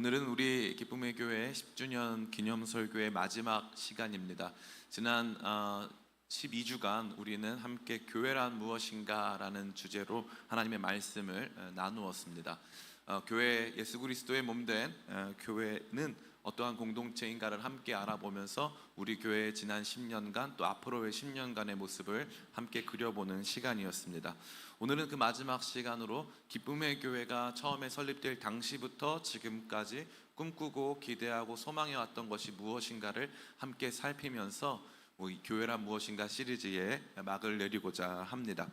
오늘은 우리 기쁨의 교회 10주년 기념 설교의 마지막 시간입니다. 지난 12주간 우리는 함께 교회란 무엇인가 라는 주제로 하나님의 말씀을 나누었습니다. 교회, 예수 그리스도의 몸된 교회는 어떠한 공동체인가를 함께 알아보면서 우리 교회의 지난 10년간 또 앞으로의 10년간의 모습을 함께 그려보는 시간이었습니다. 오늘은 그 마지막 시간으로 기쁨의 교회가 처음에 설립될 당시부터 지금까지 꿈꾸고 기대하고 소망해왔던 것이 무엇인가를 함께 살피면서 교회란 무엇인가 시리즈에 막을 내리고자 합니다.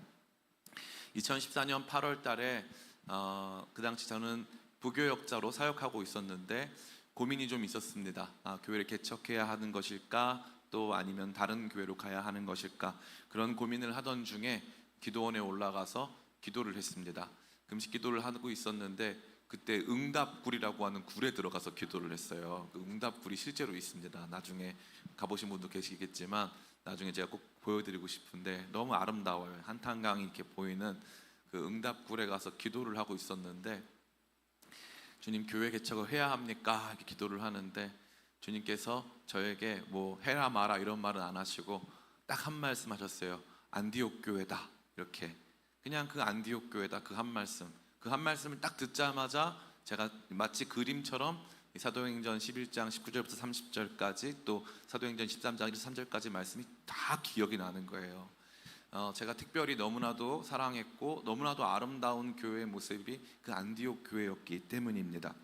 2014년 8월 달에 그 당시 저는 부교역자로 사역하고 있었는데 고민이 좀 있었습니다. 교회를 개척해야 하는 것일까, 또 아니면 다른 교회로 가야 하는 것일까, 그런 고민을 하던 중에 기도원에 올라가서 기도를 했습니다. 금식 기도를 하고 있었는데 그때 응답굴이라고 하는 굴에 들어가서 기도를 했어요. 그 응답굴이 실제로 있습니다. 나중에 가보신 분도 계시겠지만 나중에 제가 꼭 보여드리고 싶은데 너무 아름다워요. 한탄강이 이렇게 보이는 그 응답굴에 가서 기도를 하고 있었는데, 주님, 교회 개척을 해야 합니까? 이렇게 기도를 하는데 주님께서 저에게 뭐 해라 마라 이런 말은 안 하시고 딱 한 말씀 하셨어요. 안디옥 교회다. 이렇게 그냥 그 안디옥 교회다, 그 한 말씀, 그 한 말씀을 딱 듣자마자 제가 마치 그림처럼 사도행전 11장 19절부터 30절까지 또 사도행전 13장 1-3절까지 말씀이 다 기억이 나는 거예요. 제가 특별히 너무나도 사랑했고 너무나도 아름다운 교회의 모습이 그 안디옥 교회였기 때문입니다.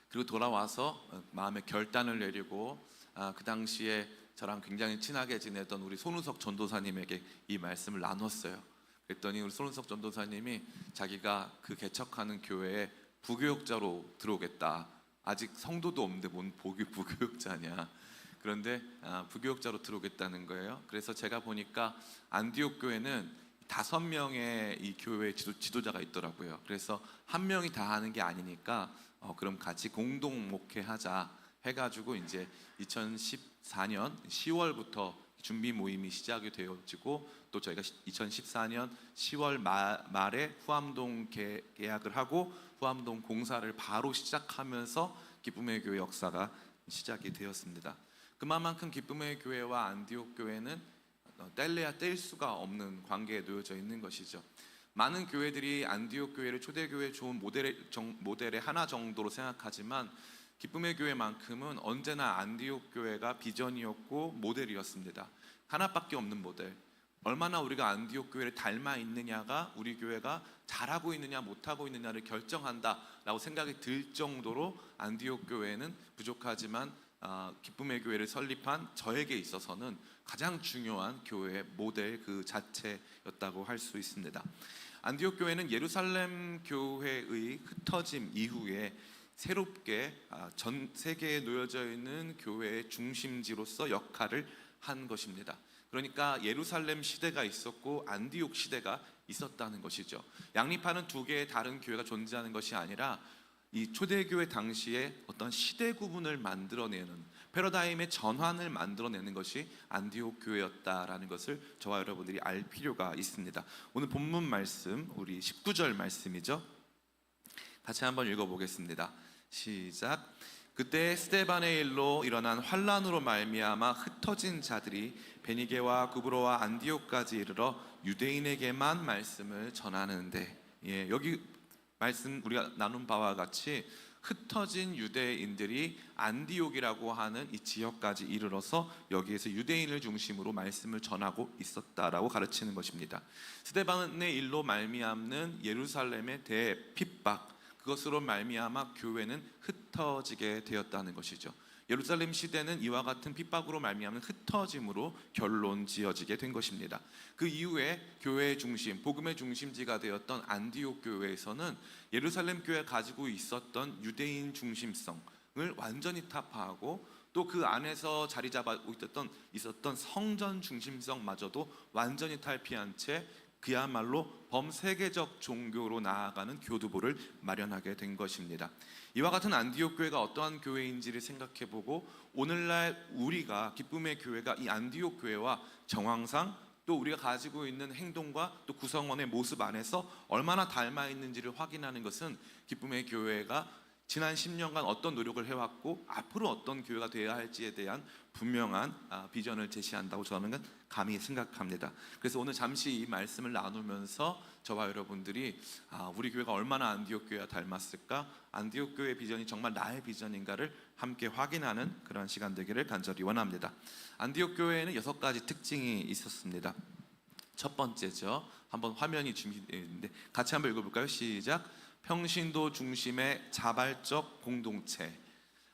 그리고 돌아와서 마음의 결단을 내리고 그 당시에 저랑 굉장히 친하게 지내던 우리 손우석 전도사님에게 이 말씀을 나눴어요. 그랬더니 우리 손우석 전도사님이 자기가 그 개척하는 교회에 부교역자로 들어오겠다. 아직 성도도 없는데 뭔 부교역자냐. 그런데 부교역자로 들어오겠다는 거예요. 그래서 제가 보니까 안디옥 교회는 5명의 이 교회 지도자가 있더라고요. 그래서 한 명이 다 하는 게 아니니까 그럼 같이 공동 목회하자 해가지고 이제 2014년 10월부터 준비 모임이 시작이 되어지고, 또 저희가 2014년 10월 말에 후암동 계약을 하고 후암동 공사를 바로 시작하면서 기쁨의 교회 역사가 시작이 되었습니다. 그만큼 기쁨의 교회와 안디옥 교회는 뗄래야 뗄 수가 없는 관계에 놓여져 있는 것이죠. 많은 교회들이 안디옥 교회를 초대교회 좋은 모델의 하나 정도로 생각하지만 기쁨의 교회만큼은 언제나 안디옥 교회가 비전이었고 모델이었습니다. 하나밖에 없는 모델. 얼마나 우리가 안디옥 교회를 닮아 있느냐가 우리 교회가 잘하고 있느냐 못하고 있느냐를 결정한다라고 생각이 들 정도로 안디옥 교회는 부족하지만 기쁨의 교회를 설립한 저에게 있어서는 가장 중요한 교회의 모델 그 자체였다고 할 수 있습니다. 안디옥 교회는 예루살렘 교회의 흩어짐 이후에 새롭게 전 세계에 놓여져 있는 교회의 중심지로서 역할을 한 것입니다. 그러니까 예루살렘 시대가 있었고 안디옥 시대가 있었다는 것이죠. 양립하는 두 개의 다른 교회가 존재하는 것이 아니라 이 초대교회 당시에 어떤 시대 구분을 만들어내는, 패러다임의 전환을 만들어내는 것이 안디옥 교회였다라는 것을 저와 여러분들이 알 필요가 있습니다. 오늘 본문 말씀, 우리 19절 말씀이죠. 같이 한번 읽어보겠습니다. 시작. 그때 스데반의 일로 일어난 환란으로 말미암아 흩어진 자들이 베니게와 구브로와 안디옥까지 이르러 유대인에게만 말씀을 전하는데, 여기 말씀 우리가 나눈 바와 같이 흩어진 유대인들이 안디옥이라고 하는 이 지역까지 이르러서 여기에서 유대인을 중심으로 말씀을 전하고 있었다라고 가르치는 것입니다. 스데반의 일로 말미암는 예루살렘의 대핍박, 그것으로 말미암아 교회는 흩어지게 되었다는 것이죠. 예루살렘 시대는 이와 같은 핍박으로 말미암는 흩어짐으로 결론 지어지게 된 것입니다. 그 이후에 교회의 중심, 복음의 중심지가 되었던 안디옥 교회에서는 예루살렘 교회가 가지고 있었던 유대인 중심성을 완전히 타파하고, 또 그 안에서 자리 잡고 있었던 성전 중심성마저도 완전히 탈피한 채 그야말로 범세계적 종교로 나아가는 교두보를 마련하게 된 것입니다. 이와 같은 안디옥 교회가 어떠한 교회인지를 생각해보고 오늘날 우리가 기쁨의 교회가 이 안디옥 교회와 정황상 또 우리가 가지고 있는 행동과 또 구성원의 모습 안에서 얼마나 닮아 있는지를 확인하는 것은 기쁨의 교회가 지난 10년간 어떤 노력을 해왔고 앞으로 어떤 교회가 되어야 할지에 대한 분명한 비전을 제시한다고 저는 감히 생각합니다. 그래서 오늘 잠시 이 말씀을 나누면서 저와 여러분들이 우리 교회가 얼마나 안디옥 교회와 닮았을까, 안디옥 교회의 비전이 정말 나의 비전인가를 함께 확인하는 그런 시간 되기를 간절히 원합니다. 안디옥 교회에는 6가지 특징이 있었습니다. 첫 번째죠. 한번 화면이 준비되어 있는데 같이 한번 읽어볼까요? 시작. 평신도 중심의 자발적 공동체.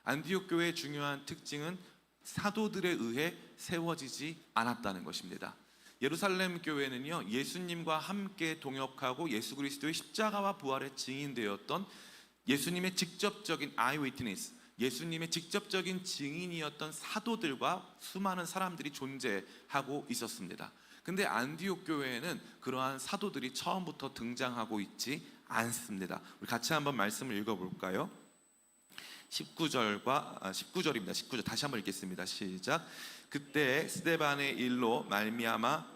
안디옥 교회의 중요한 특징은 사도들에 의해 세워지지 않았다는 것입니다. 예루살렘 교회는요, 예수님과 함께 동역하고 예수 그리스도의 십자가와 부활의 증인되었던 예수님의 직접적인 아이위트니스, 예수님의 직접적인 증인이었던 사도들과 수많은 사람들이 존재하고 있었습니다. 근데 안디옥 교회에는 그러한 사도들이 처음부터 등장하고 있지 않습니다. 우리 같이 한번 말씀을 읽어볼까요? 19절입니다. 19절 다시 한번 읽겠습니다. 시작. 그때 스데반의 일로 말미암아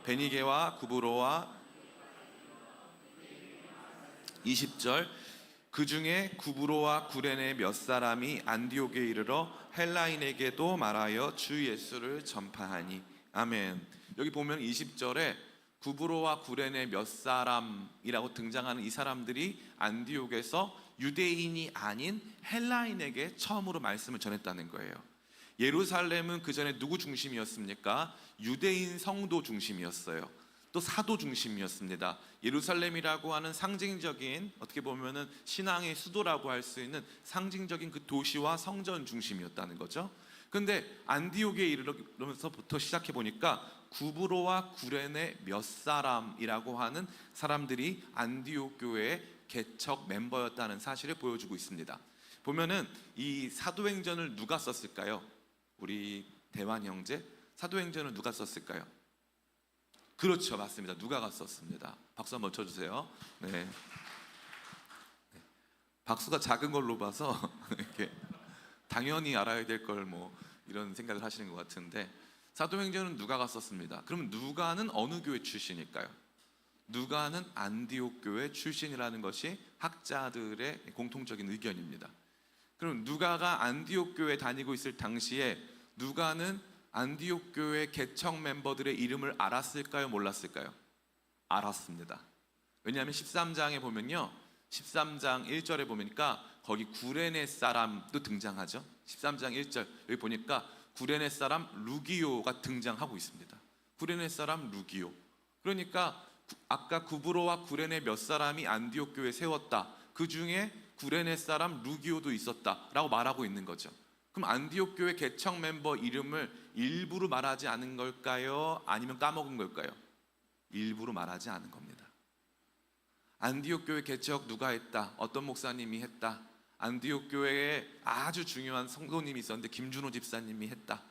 베니게와 구브로와 20절 그 중에 구브로와 구레네 몇 사람이 안디옥에 이르러 헬라인에게도 말하여 주 예수를 전파하니. 아멘. 여기 보면 20절에 구브로와 구레네 몇 사람이라고 등장하는 이 사람들이 안디옥에서 유대인이 아닌 헬라인에게 처음으로 말씀을 전했다는 거예요. 예루살렘은 그 전에 누구 중심이었습니까? 유대인 성도 중심이었어요. 또 사도 중심이었습니다. 예루살렘이라고 하는 상징적인, 어떻게 보면은 신앙의 수도라고 할 수 있는 상징적인 그 도시와 성전 중심이었다는 거죠. 근데 안디옥에 이르면서부터 시작해 보니까 구브로와 구레네 몇 사람이라고 하는 사람들이 안디옥 교회의 개척 멤버였다는 사실을 보여주고 있습니다. 보면은 이 사도행전을 누가 썼을까요? 우리 대환 형제, 사도행전을 누가 썼을까요? 그렇죠, 맞습니다. 누가가 썼습니다. 박수 한번 쳐주세요. 네. 박수가 작은 걸로 봐서 이렇게 당연히 알아야 될 걸 뭐 이런 생각을 하시는 것 같은데, 사도행전은 누가가 썼습니다. 그럼 누가는 어느 교회 출신일까요? 누가는 안디옥 교회 출신이라는 것이 학자들의 공통적인 의견입니다. 그럼 누가가 안디옥 교회 다니고 있을 당시에 누가는 안디옥 교회 개척 멤버들의 이름을 알았을까요? 몰랐을까요? 알았습니다. 왜냐하면 13장에 보면요, 13장 1절에 보니까 거기 구레네 사람도 등장하죠. 13장 1절 여기 보니까 구레네 사람 루기오가 등장하고 있습니다. 구레네 사람 루기오. 그러니까 아까 구브로와 구레네 몇 사람이 안디옥 교회 세웠다, 그 중에 구레네 사람 루기오도 있었다라고 말하고 있는 거죠. 그럼 안디옥 교회 개척 멤버 이름을 일부러 말하지 않은 걸까요? 아니면 까먹은 걸까요? 일부러 말하지 않은 겁니다. 안디옥 교회 개척 누가 했다? 어떤 목사님이 했다? 안디옥 교회에 아주 중요한 성도님이 있었는데 김준호 집사님이 했다.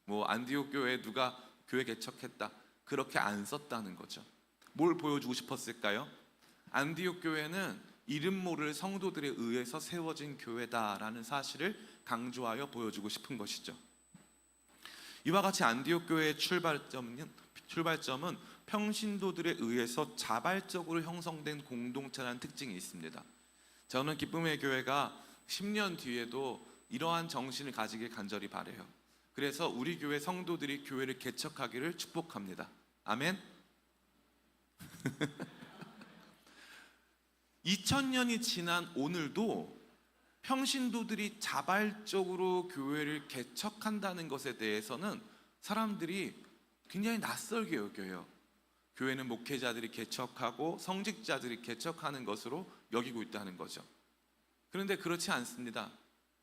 뭐 안디옥 교회에 누가 교회 개척했다. 그렇게 안 썼다는 거죠. 뭘 보여주고 싶었을까요? 안디옥 교회는 이름 모를 성도들에 의해서 세워진 교회다라는 사실을 강조하여 보여주고 싶은 것이죠. 이와 같이 안디옥 교회의 출발점은 평신도들에 의해서 자발적으로 형성된 공동체라는 특징이 있습니다. 저는 기쁨의 교회가 10년 뒤에도 이러한 정신을 가지길 간절히 바라요. 그래서 우리 교회 성도들이 교회를 개척하기를 축복합니다. 아멘. 2000년이 지난 오늘도 평신도들이 자발적으로 교회를 개척한다는 것에 대해서는 사람들이 굉장히 낯설게 여겨요. 교회는 목회자들이 개척하고 성직자들이 개척하는 것으로 여기고 있다는 거죠. 그런데 그렇지 않습니다.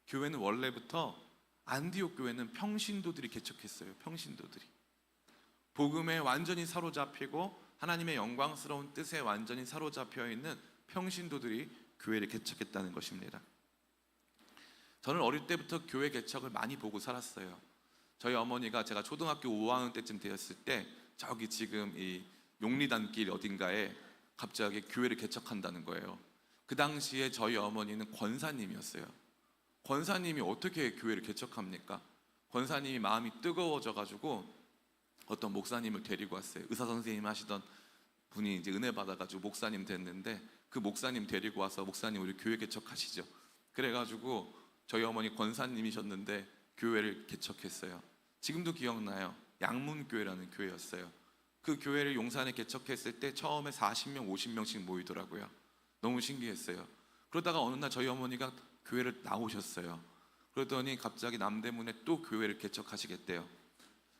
교회는 원래부터, 안디옥 교회는 평신도들이 개척했어요. 평신도들이 복음에 완전히 사로잡히고 하나님의 영광스러운 뜻에 완전히 사로잡혀 있는 평신도들이 교회를 개척했다는 것입니다. 저는 어릴 때부터 교회 개척을 많이 보고 살았어요. 저희 어머니가 제가 초등학교 5학년 때쯤 되었을 때 저기 지금 이 용리단길 어딘가에 갑자기 교회를 개척한다는 거예요. 그 당시에 저희 어머니는 권사님이었어요. 권사님이 어떻게 교회를 개척합니까? 권사님이 마음이 뜨거워져 가지고 어떤 목사님을 데리고 왔어요. 의사 선생님 하시던 분이 이제 은혜 받아가지고 목사님 됐는데, 그 목사님 데리고 와서 목사님 우리 교회 개척하시죠. 그래가지고 저희 어머니 권사님이셨는데 교회를 개척했어요. 지금도 기억나요. 양문교회라는 교회였어요. 그 교회를 용산에 개척했을 때 처음에 40명, 50명씩 모이더라고요. 너무 신기했어요. 그러다가 어느 날 저희 어머니가 교회를 나오셨어요. 그러더니 갑자기 남대문에 또 교회를 개척하시겠대요.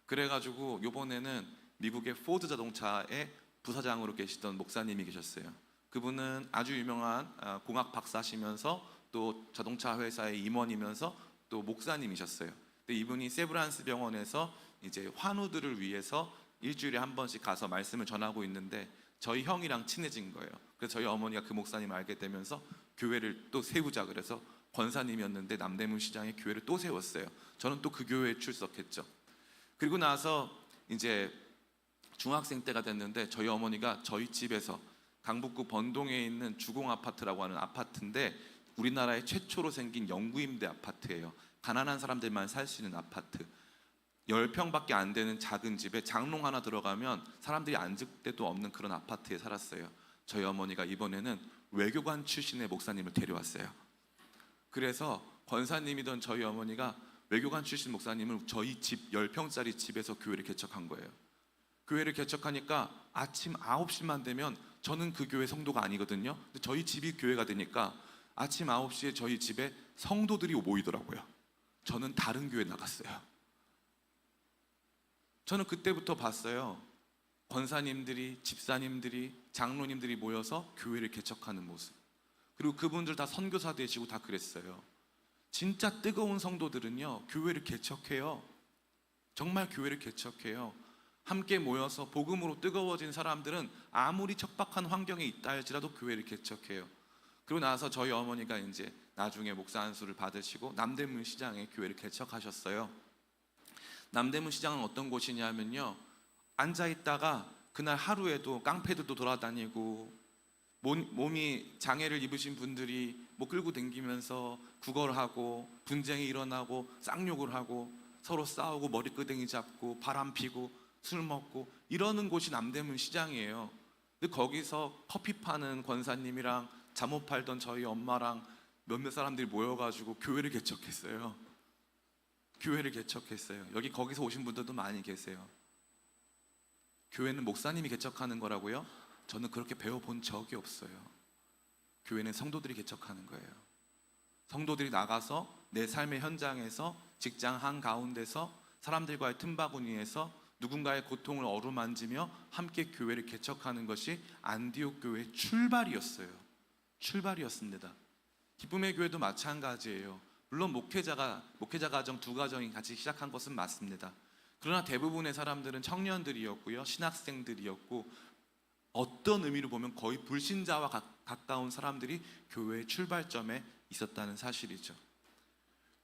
그래가지고 이번에는 미국의 포드 자동차의 부사장으로 계시던 목사님이 계셨어요. 그분은 아주 유명한 공학 박사시면서 또 자동차 회사의 임원이면서 또 목사님이셨어요. 근데 이분이 세브란스 병원에서 이제 환우들을 위해서 일주일에 한 번씩 가서 말씀을 전하고 있는데 저희 형이랑 친해진 거예요. 그래서 저희 어머니가 그 목사님을 알게 되면서 교회를 또 세우자 그래서 권사님이었는데 남대문 시장에 교회를 또 세웠어요. 저는 또 그 교회에 출석했죠. 그리고 나서 이제 중학생 때가 됐는데 저희 어머니가 저희 집에서 강북구 번동에 있는 주공 아파트라고 하는 아파트인데 우리나라에 최초로 생긴 영구임대 아파트예요. 가난한 사람들만 살 수 있는 아파트. 10평밖에 안 되는 작은 집에 장롱 하나 들어가면 사람들이 앉을 데도 없는 그런 아파트에 살았어요. 저희 어머니가 이번에는 외교관 출신의 목사님을 데려왔어요. 그래서 권사님이던 저희 어머니가 외교관 출신 목사님을 저희 집 10평짜리 집에서 교회를 개척한 거예요. 교회를 개척하니까 아침 9시만 되면 저는 그 교회 성도가 아니거든요. 근데 저희 집이 교회가 되니까 아침 9시에 저희 집에 성도들이 모이더라고요. 저는 다른 교회 나갔어요. 저는 그때부터 봤어요. 권사님들이, 집사님들이, 장로님들이 모여서 교회를 개척하는 모습. 그리고 그분들 다 선교사 되시고 다 그랬어요. 진짜 뜨거운 성도들은요, 교회를 개척해요. 정말 교회를 개척해요. 함께 모여서 복음으로 뜨거워진 사람들은 아무리 척박한 환경에 있다 할지라도 교회를 개척해요. 그리고 나서 저희 어머니가 이제 나중에 목사 안수를 받으시고 남대문 시장에 교회를 개척하셨어요. 남대문 시장은 어떤 곳이냐면요, 앉아있다가 그날 하루에도 깡패들도 돌아다니고 몸이 장애를 입으신 분들이 뭐 끌고 다니면서 구걸하고 분쟁이 일어나고 쌍욕을 하고 서로 싸우고 머리끄댕이 잡고 바람 피고 술 먹고 이러는 곳이 남대문 시장이에요. 근데 거기서 커피 파는 권사님이랑 잠옷 팔던 저희 엄마랑 몇몇 사람들이 모여가지고 교회를 개척했어요. 교회를 개척했어요. 여기 거기서 오신 분들도 많이 계세요. 교회는 목사님이 개척하는 거라고요? 저는 그렇게 배워본 적이 없어요. 교회는 성도들이 개척하는 거예요. 성도들이 나가서 내 삶의 현장에서 직장 한가운데서 사람들과의 틈바구니에서 누군가의 고통을 어루만지며 함께 교회를 개척하는 것이 안디옥 교회의 출발이었어요. 출발이었습니다. 기쁨의 교회도 마찬가지예요. 물론 목회자 가정 두 가정이 같이 시작한 것은 맞습니다. 그러나 대부분의 사람들은 청년들이었고요, 신학생들이었고 어떤 의미로 보면 거의 불신자와 가까운 사람들이 교회의 출발점에 있었다는 사실이죠.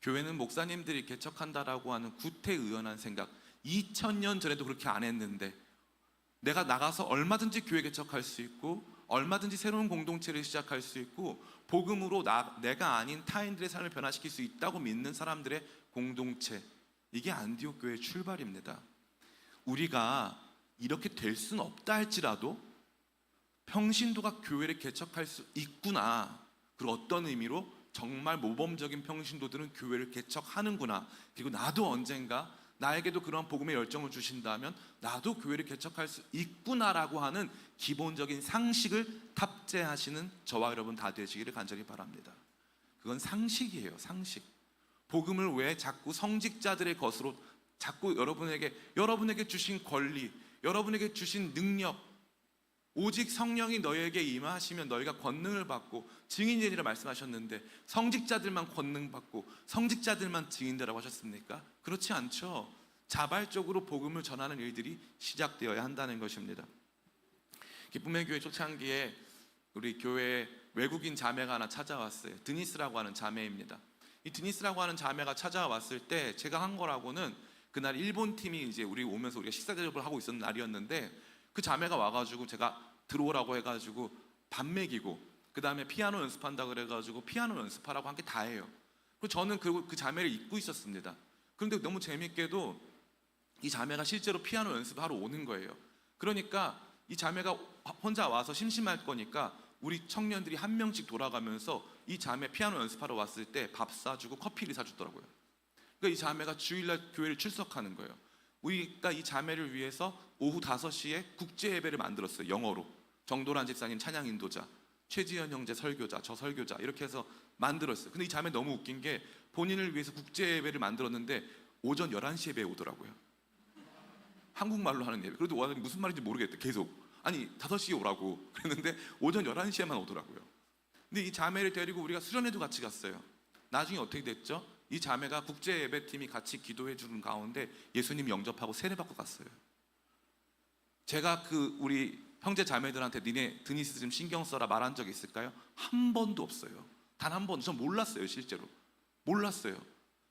교회는 목사님들이 개척한다라고 하는 구태의연한 생각, 2000년 전에도 그렇게 안 했는데 내가 나가서 얼마든지 교회 개척할 수 있고 얼마든지 새로운 공동체를 시작할 수 있고 복음으로 내가 아닌 타인들의 삶을 변화시킬 수 있다고 믿는 사람들의 공동체, 이게 안디옥 교회의 출발입니다. 우리가 이렇게 될 수는 없다 할지라도 평신도가 교회를 개척할 수 있구나, 그리고 어떤 의미로 정말 모범적인 평신도들은 교회를 개척하는구나, 그리고 나도 언젠가 나에게도 그런 복음의 열정을 주신다면 나도 교회를 개척할 수 있구나라고 하는 기본적인 상식을 탑재하시는 저와 여러분 다 되시기를 간절히 바랍니다. 그건 상식이에요. 상식. 복음을 왜 자꾸 성직자들의 것으로 자꾸 여러분에게 주신 권리, 여러분에게 주신 능력, 오직 성령이 너에게 임하시면 너희가 권능을 받고 증인되리라 말씀하셨는데 성직자들만 권능 받고 성직자들만 증인되라고 하셨습니까? 그렇지 않죠. 자발적으로 복음을 전하는 일들이 시작되어야 한다는 것입니다. 기쁨의 교회 초창기에 우리 교회에 외국인 자매가 하나 찾아왔어요. 드니스라고 하는 자매입니다. 이 드니스라고 하는 자매가 찾아왔을 때 제가 한 거라고는 그날 일본 팀이 이제 우리 오면서 우리가 식사 대접을 하고 있었는 날이었는데 그 자매가 와가지고 제가 들어오라고 해가지고 밥 먹이고 그 다음에 피아노 연습한다 그래가지고 피아노 연습하라고 한 게 다예요. 그리고 저는 그 자매를 잊고 있었습니다. 그런데 너무 재밌게도 이 자매가 실제로 피아노 연습하러 오는 거예요. 그러니까 이 자매가 혼자 와서 심심할 거니까 우리 청년들이 한 명씩 돌아가면서 이 자매 피아노 연습하러 왔을 때 밥 사주고 커피를 사주더라고요. 그러니까 이 자매가 주일날 교회를 출석하는 거예요. 우리가 이 자매를 위해서 오후 5시에 국제 예배를 만들었어요. 영어로. 정도란 집사님 찬양 인도자, 최지현 형제 설교자, 저 설교자 이렇게 해서 만들었어요. 근데 이 자매 너무 웃긴 게 본인을 위해서 국제 예배를 만들었는데 오전 11시 예배에 오더라고요. 한국말로 하는 예배. 그래도 무슨 말인지 모르겠대. 계속. 아니 5시에 오라고 그랬는데 오전 11시에만 오더라고요. 근데 이 자매를 데리고 우리가 수련회도 같이 갔어요. 나중에 어떻게 됐죠? 이 자매가 국제 예배팀이 같이 기도해 주는 가운데 예수님 영접하고 세례받고 갔어요. 제가 우리 형제 자매들한테 니네 드니스 좀 신경 써라 말한 적 있을까요? 한 번도 없어요. 단 한 번. 전 몰랐어요. 실제로 몰랐어요.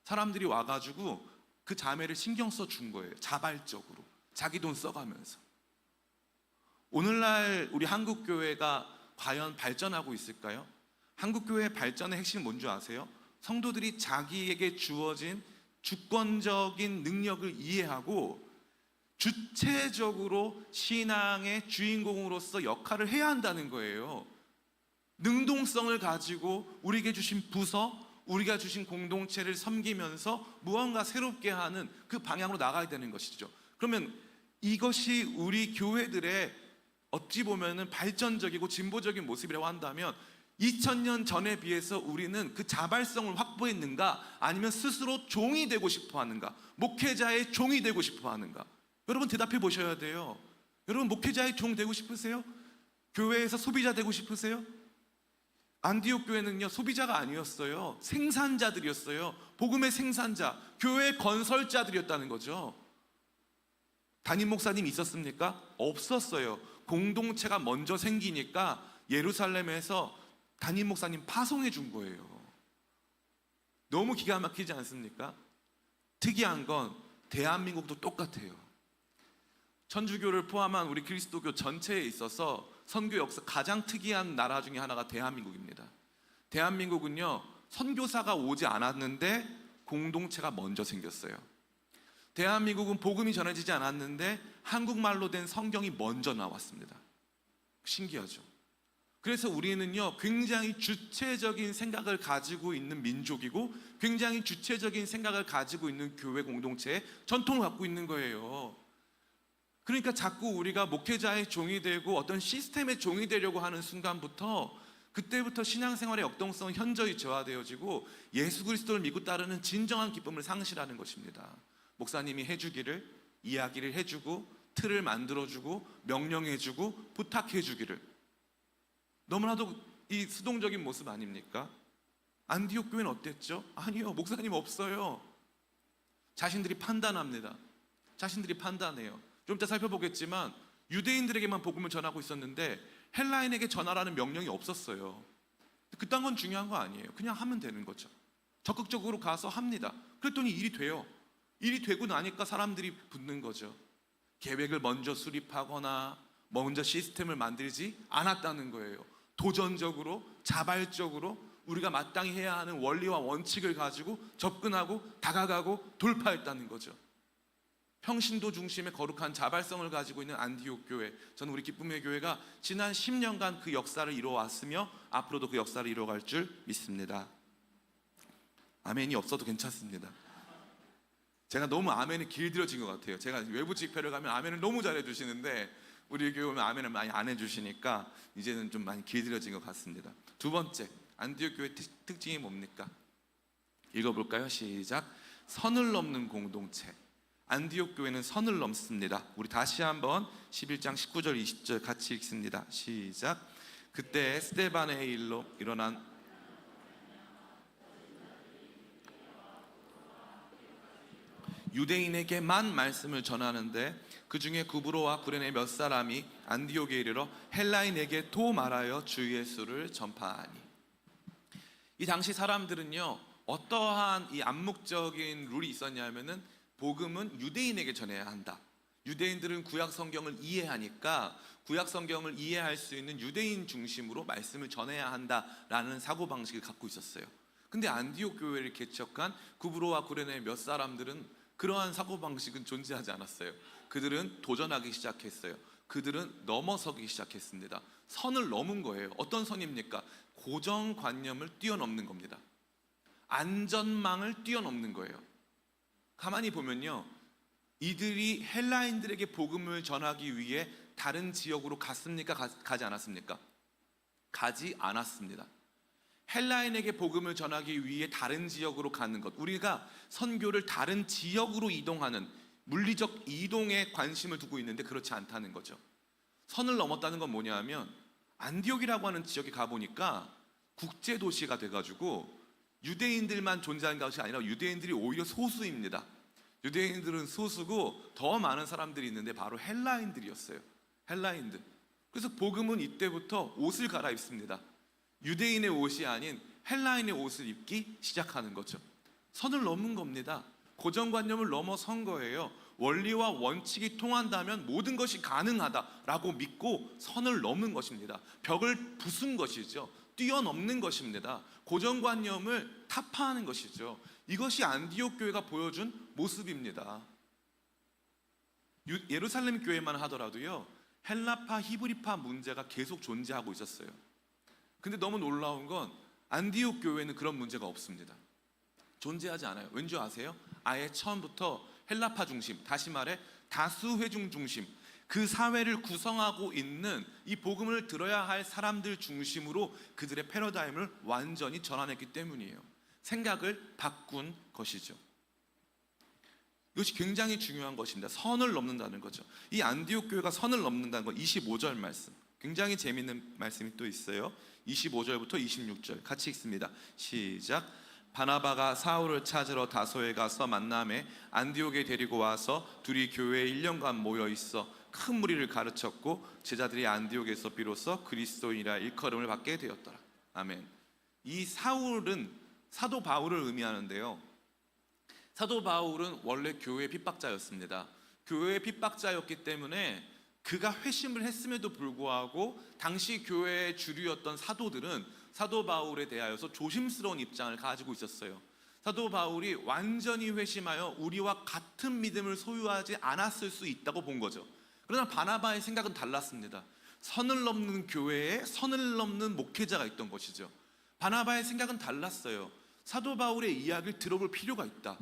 사람들이 와가지고 그 자매를 신경 써 준 거예요. 자발적으로 자기 돈 써가면서. 오늘날 우리 한국교회가 과연 발전하고 있을까요? 한국교회의 발전의 핵심은 뭔지 아세요? 성도들이 자기에게 주어진 주권적인 능력을 이해하고 주체적으로 신앙의 주인공으로서 역할을 해야 한다는 거예요. 능동성을 가지고 우리에게 주신 부서, 우리가 주신 공동체를 섬기면서 무언가 새롭게 하는 그 방향으로 나가야 되는 것이죠. 그러면 이것이 우리 교회들의 어찌 보면은 발전적이고 진보적인 모습이라고 한다면 2000년 전에 비해서 우리는 그 자발성을 확보했는가, 아니면 스스로 종이 되고 싶어 하는가, 목회자의 종이 되고 싶어 하는가? 여러분 대답해 보셔야 돼요. 여러분 목회자의 종 되고 싶으세요? 교회에서 소비자 되고 싶으세요? 안디옥 교회는요 소비자가 아니었어요. 생산자들이었어요. 복음의 생산자, 교회 건설자들이었다는 거죠. 담임 목사님 있었습니까? 없었어요. 공동체가 먼저 생기니까 예루살렘에서 담임 목사님 파송해 준 거예요. 너무 기가 막히지 않습니까? 특이한 건 대한민국도 똑같아요. 천주교를 포함한 우리 그리스도교 전체에 있어서 선교 역사 가장 특이한 나라 중에 하나가 대한민국입니다. 대한민국은요 선교사가 오지 않았는데 공동체가 먼저 생겼어요. 대한민국은 복음이 전해지지 않았는데 한국말로 된 성경이 먼저 나왔습니다. 신기하죠? 그래서 우리는요 굉장히 주체적인 생각을 가지고 있는 민족이고 굉장히 주체적인 생각을 가지고 있는 교회 공동체의 전통을 갖고 있는 거예요. 그러니까 자꾸 우리가 목회자의 종이 되고 어떤 시스템의 종이 되려고 하는 순간부터, 그때부터 신앙생활의 역동성은 현저히 저하되어지고 예수 그리스도를 믿고 따르는 진정한 기쁨을 상실하는 것입니다. 목사님이 해주기를, 이야기를 해주고 틀을 만들어주고 명령해주고 부탁해주기를, 너무나도 이 수동적인 모습 아닙니까? 안디옥 교회는 어땠죠? 아니요, 목사님 없어요. 자신들이 판단합니다. 자신들이 판단해요. 좀 이따 살펴보겠지만 유대인들에게만 복음을 전하고 있었는데 헬라인에게 전하라는 명령이 없었어요. 그딴 건 중요한 거 아니에요. 그냥 하면 되는 거죠. 적극적으로 가서 합니다. 그랬더니 일이 돼요. 일이 되고 나니까 사람들이 붙는 거죠. 계획을 먼저 수립하거나 먼저 시스템을 만들지 않았다는 거예요. 도전적으로, 자발적으로 우리가 마땅히 해야 하는 원리와 원칙을 가지고 접근하고 다가가고 돌파했다는 거죠. 평신도 중심의 거룩한 자발성을 가지고 있는 안디옥 교회, 저는 우리 기쁨의 교회가 지난 10년간 그 역사를 이루어왔으며 앞으로도 그 역사를 이루어갈 줄 믿습니다. 아멘이 없어도 괜찮습니다. 제가 너무 아멘이 길들여진 것 같아요. 제가 외부 집회를 가면 아멘을 너무 잘해주시는데 우리 교회 오면 아멘을 많이 안 해주시니까 이제는 좀 많이 길들여진 것 같습니다. 두 번째, 안디옥 교회 특징이 뭡니까? 읽어볼까요? 시작. 선을 넘는 공동체. 안디옥 교회는 선을 넘습니다. 우리 다시 한번 11장 19절 20절 같이 읽습니다. 시작. 그때 스데반의 일로 일어난 유대인에게만 말씀을 전하는데 그 중에 구브로와 구레네 몇 사람이 안디옥에 이르러 헬라인에게도 말하여 주 예수를 전파하니. 이 당시 사람들은요 어떠한 이 암묵적인 룰이 있었냐면은 복음은 유대인에게 전해야 한다. 유대인들은 구약 성경을 이해하니까 구약 성경을 이해할 수 있는 유대인 중심으로 말씀을 전해야 한다라는 사고방식을 갖고 있었어요. 근데 안디옥 교회를 개척한 구브로와 구레네 몇 사람들은 그러한 사고방식은 존재하지 않았어요. 그들은 도전하기 시작했어요. 그들은 넘어서기 시작했습니다. 선을 넘은 거예요. 어떤 선입니까? 고정관념을 뛰어넘는 겁니다. 안전망을 뛰어넘는 거예요. 가만히 보면요, 이들이 헬라인들에게 복음을 전하기 위해 다른 지역으로 갔습니까? 가지 않았습니까? 가지 않았습니다. 헬라인에게 복음을 전하기 위해 다른 지역으로 가는 것, 우리가 선교를 다른 지역으로 이동하는 물리적 이동에 관심을 두고 있는데 그렇지 않다는 거죠. 선을 넘었다는 건 뭐냐 하면, 안디옥이라고 하는 지역에 가보니까 국제도시가 돼가지고 유대인들만 존재하는 것이 아니라 유대인들이 오히려 소수입니다. 유대인들은 소수고 더 많은 사람들이 있는데 바로 헬라인들이었어요. 헬라인들. 그래서 복음은 이때부터 옷을 갈아입습니다. 유대인의 옷이 아닌 헬라인의 옷을 입기 시작하는 거죠. 선을 넘은 겁니다. 고정관념을 넘어선 거예요. 원리와 원칙이 통한다면 모든 것이 가능하다라고 믿고 선을 넘는 것입니다. 벽을 부순 것이죠. 뛰어넘는 것입니다. 고정관념을 타파하는 것이죠. 이것이 안디옥 교회가 보여준 모습입니다. 예루살렘 교회만 하더라도요, 헬라파, 히브리파 문제가 계속 존재하고 있었어요. 근데 너무 놀라운 건 안디옥 교회는 그런 문제가 없습니다. 존재하지 않아요. 왠지 아세요? 아예 처음부터 헬라파 중심, 다시 말해 다수 회중 중심, 그 사회를 구성하고 있는 이 복음을 들어야 할 사람들 중심으로 그들의 패러다임을 완전히 전환했기 때문이에요. 생각을 바꾼 것이죠. 이것이 굉장히 중요한 것입니다. 선을 넘는다는 거죠. 이 안디옥 교회가 선을 넘는다는 거, 25절 말씀, 굉장히 재미있는 말씀이 또 있어요. 25절부터 26절 같이 읽습니다. 시작. 바나바가 사울을 찾으러 다소에 가서 만남에 안디옥에 데리고 와서 둘이 교회에 1년간 모여 있어 큰 무리를 가르쳤고 제자들이 안디옥에서 비로소 그리스도인이라 일컬음을 받게 되었더라. 아멘. 이 사울은 사도 바울을 의미하는데요, 사도 바울은 원래 교회의 핍박자였습니다. 교회의 핍박자였기 때문에 그가 회심을 했음에도 불구하고 당시 교회의 주류였던 사도들은 사도 바울에 대하여서 조심스러운 입장을 가지고 있었어요. 사도 바울이 완전히 회심하여 우리와 같은 믿음을 소유하지 않았을 수 있다고 본 거죠. 그러나 바나바의 생각은 달랐습니다. 선을 넘는 교회에 선을 넘는 목회자가 있던 것이죠. 바나바의 생각은 달랐어요. 사도 바울의 이야기를 들어볼 필요가 있다.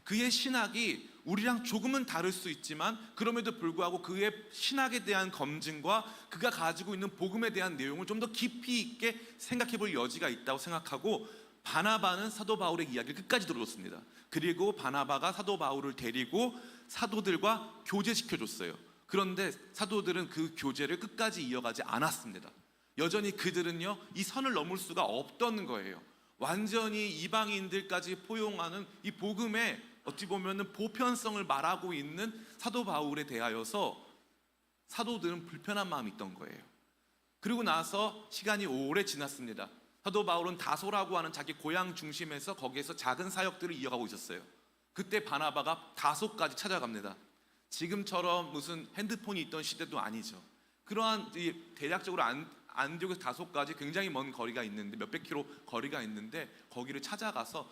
그의 신학이 우리랑 조금은 다를 수 있지만 그럼에도 불구하고 그의 신학에 대한 검증과 그가 가지고 있는 복음에 대한 내용을 좀 더 깊이 있게 생각해 볼 여지가 있다고 생각하고 바나바는 사도 바울의 이야기를 끝까지 들어줬습니다. 그리고 바나바가 사도 바울을 데리고 사도들과 교제시켜줬어요. 그런데 사도들은 그 교제를 끝까지 이어가지 않았습니다. 여전히 그들은요, 이 선을 넘을 수가 없던 거예요. 완전히 이방인들까지 포용하는 이 복음의 어찌 보면 보편성을 말하고 있는 사도 바울에 대하여서 사도들은 불편한 마음이 있던 거예요. 그리고 나서 시간이 오래 지났습니다. 사도 바울은 다소라고 하는 자기 고향 중심에서 거기에서 작은 사역들을 이어가고 있었어요. 그때 바나바가 다소까지 찾아갑니다. 지금처럼 무슨 핸드폰이 있던 시대도 아니죠. 그러한 대략적으로 안디옥에서 다소까지 굉장히 먼 거리가 있는데, 몇백 킬로 거리가 있는데 거기를 찾아가서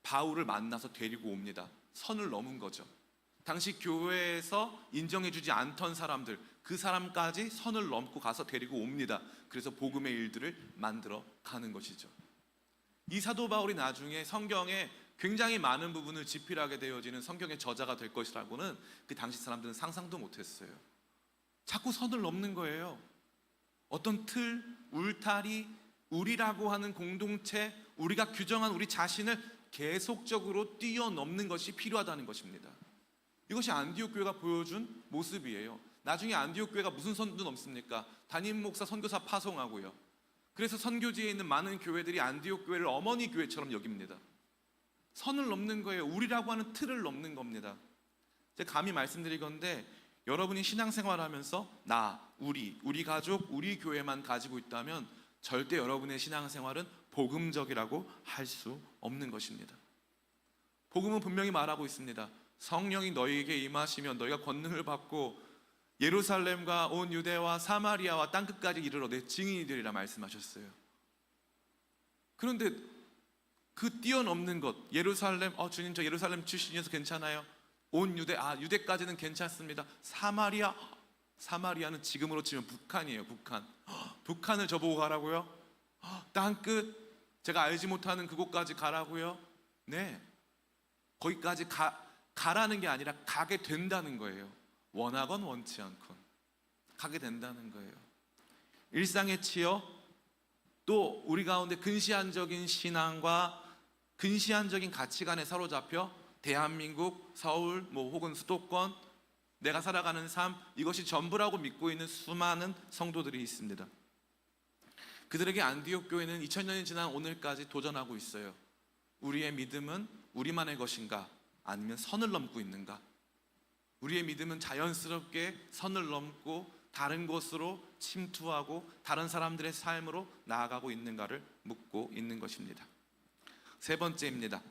바울을 만나서 데리고 옵니다. 선을 넘은 거죠. 당시 교회에서 인정해주지 않던 사람들, 그 사람까지 선을 넘고 가서 데리고 옵니다. 그래서 복음의 일들을 만들어 가는 것이죠. 이 사도 바울이 나중에 성경에 굉장히 많은 부분을 집필하게 되어지는 성경의 저자가 될 것이라고는 그 당시 사람들은 상상도 못했어요. 자꾸 선을 넘는 거예요. 어떤 틀, 울타리, 우리라고 하는 공동체, 우리가 규정한 우리 자신을 계속적으로 뛰어넘는 것이 필요하다는 것입니다. 이것이 안디옥 교회가 보여준 모습이에요. 나중에 안디옥 교회가 무슨 선도 넘습니까? 담임 목사 선교사 파송하고요. 그래서 선교지에 있는 많은 교회들이 안디옥 교회를 어머니 교회처럼 여깁니다. 선을 넘는 거예요. 우리라고 하는 틀을 넘는 겁니다. 제가 감히 말씀드릴 건데, 여러분이 신앙생활하면서 나, 우리 가족, 우리 교회만 가지고 있다면 절대 여러분의 신앙생활은 복음적이라고 할 수 없는 것입니다. 복음은 분명히 말하고 있습니다. 성령이 너희에게 임하시면 너희가 권능을 받고 예루살렘과 온 유대와 사마리아와 땅끝까지 이르러 내 증인이 되리라 말씀하셨어요. 그런데 그 뛰어넘는 것, 예루살렘, 주님 저 예루살렘 출신이어서 괜찮아요. 온 유대, 유대까지는 괜찮습니다. 사마리아, 사마리아는 지금으로 치면 북한이에요. 북한. 북한을 저보고 가라고요? 땅끝 제가 알지 못하는 그곳까지 가라고요? 네, 거기까지 가라는 게 아니라 가게 된다는 거예요. 원하건 원치 않건 가게 된다는 거예요. 일상에 치여 또 우리 가운데 근시안적인 신앙과 근시안적인 가치관에 사로잡혀 대한민국, 서울, 혹은 수도권, 내가 살아가는 삶, 이것이 전부라고 믿고 있는 수많은 성도들이 있습니다. 그들에게 안디옥 교회는 2000년이 지난 오늘까지 도전하고 있어요. 우리의 믿음은 우리만의 것인가? 아니면 선을 넘고 있는가? 우리의 믿음은 자연스럽게 선을 넘고 다른 곳으로 침투하고 다른 사람들의 삶으로 나아가고 있는가를 묻고 있는 것입니다. 세 번째입니다.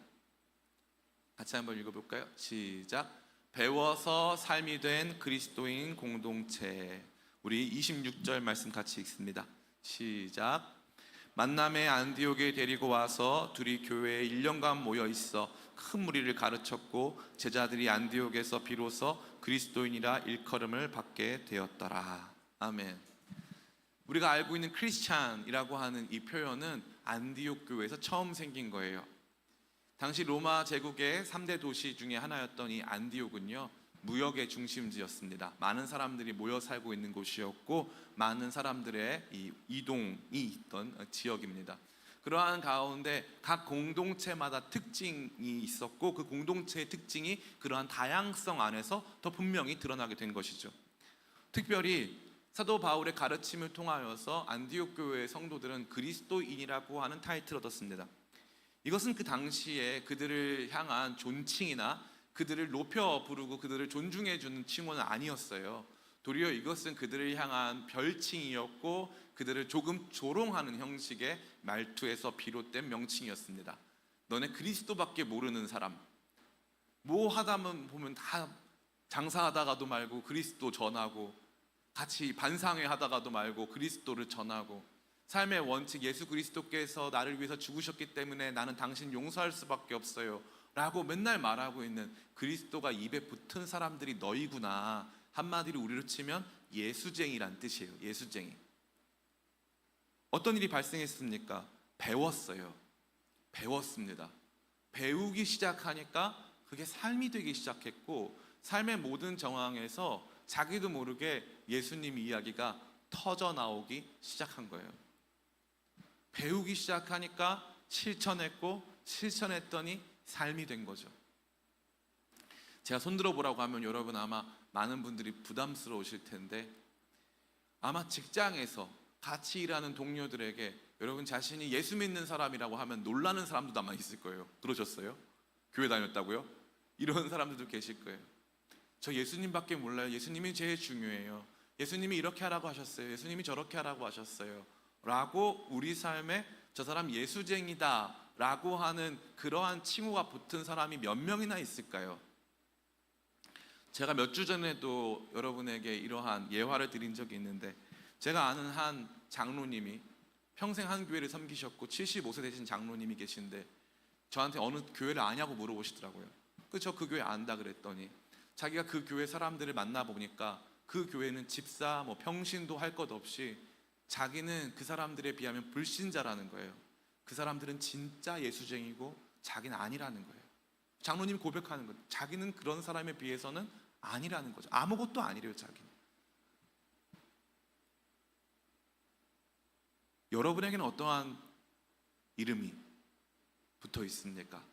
같이 한번 읽어볼까요? 시작. 배워서 삶이 된 그리스도인 공동체. 우리 26절 말씀 같이 읽습니다. 시작. 만남의 안디옥에 데리고 와서 둘이 교회에 1년간 모여 있어 큰 무리를 가르쳤고 제자들이 안디옥에서 비로소 그리스도인이라 일컬음을 받게 되었더라. 아멘. 우리가 알고 있는 크리스찬이라고 하는 이 표현은 안디옥 교회에서 처음 생긴 거예요. 당시 로마 제국의 3대 도시 중에 하나였던 이 안디옥은요, 무역의 중심지였습니다. 많은 사람들이 모여 살고 있는 곳이었고 많은 사람들의 이동이 있던 지역입니다. 그러한 가운데 각 공동체마다 특징이 있었고 그 공동체의 특징이 그러한 다양성 안에서 더 분명히 드러나게 된 것이죠. 특별히 사도 바울의 가르침을 통하여서 안디옥 교회의 성도들은 그리스도인이라고 하는 타이틀을 얻었습니다. 이것은 그 당시에 그들을 향한 존칭이나 그들을 높여 부르고 그들을 존중해 주는 칭호는 아니었어요. 도리어 이것은 그들을 향한 별칭이었고 그들을 조금 조롱하는 형식의 말투에서 비롯된 명칭이었습니다. 너네 그리스도밖에 모르는 사람, 뭐 하다 보면 다 장사하다가도 말고 그리스도 전하고, 같이 반상회 하다가도 말고 그리스도를 전하고, 삶의 원칙 예수 그리스도께서 나를 위해서 죽으셨기 때문에 나는 당신 용서할 수밖에 없어요 라고 맨날 말하고 있는 그리스도가 입에 붙은 사람들이 너희구나. 한마디로 우리로 치면 예수쟁이란 뜻이에요. 예수쟁이. 어떤 일이 발생했습니까? 배웠어요. 배웠습니다. 배우기 시작하니까 그게 삶이 되기 시작했고 삶의 모든 정황에서 자기도 모르게 예수님 이야기가 터져 나오기 시작한 거예요. 배우기 시작하니까 실천했고 실천했더니 삶이 된 거죠. 제가 손들어 보라고 하면 여러분 아마 많은 분들이 부담스러우실 텐데, 아마 직장에서 같이 일하는 동료들에게 여러분 자신이 예수 믿는 사람이라고 하면 놀라는 사람도 아마 있을 거예요. 그러셨어요? 교회 다녔다고요? 이런 사람들도 계실 거예요. 저 예수님밖에 몰라요. 예수님이 제일 중요해요. 예수님이 이렇게 하라고 하셨어요. 예수님이 저렇게 하라고 하셨어요 라고 우리 삶에 저 사람 예수쟁이다 라고 하는 그러한 칭호가 붙은 사람이 몇 명이나 있을까요? 제가 몇 주 전에도 여러분에게 이러한 예화를 드린 적이 있는데, 제가 아는 한 장로님이 평생 한 교회를 섬기셨고 75세 되신 장로님이 계신데 저한테 어느 교회를 아냐고 물어보시더라고요. 그래서 저 그 교회 안다 그랬더니 자기가 그 교회 사람들을 만나보니까 그 교회는 집사 평신도 할 것 없이 자기는 그 사람들에 비하면 불신자라는 거예요. 그 사람들은 진짜 예수쟁이고 자기는 아니라는 거예요. 장로님이 고백하는 거예요. 자기는 그런 사람에 비해서는 아니라는 거죠. 아무것도 아니래요, 자기는. 여러분에게는 어떠한 이름이 붙어 있습니까?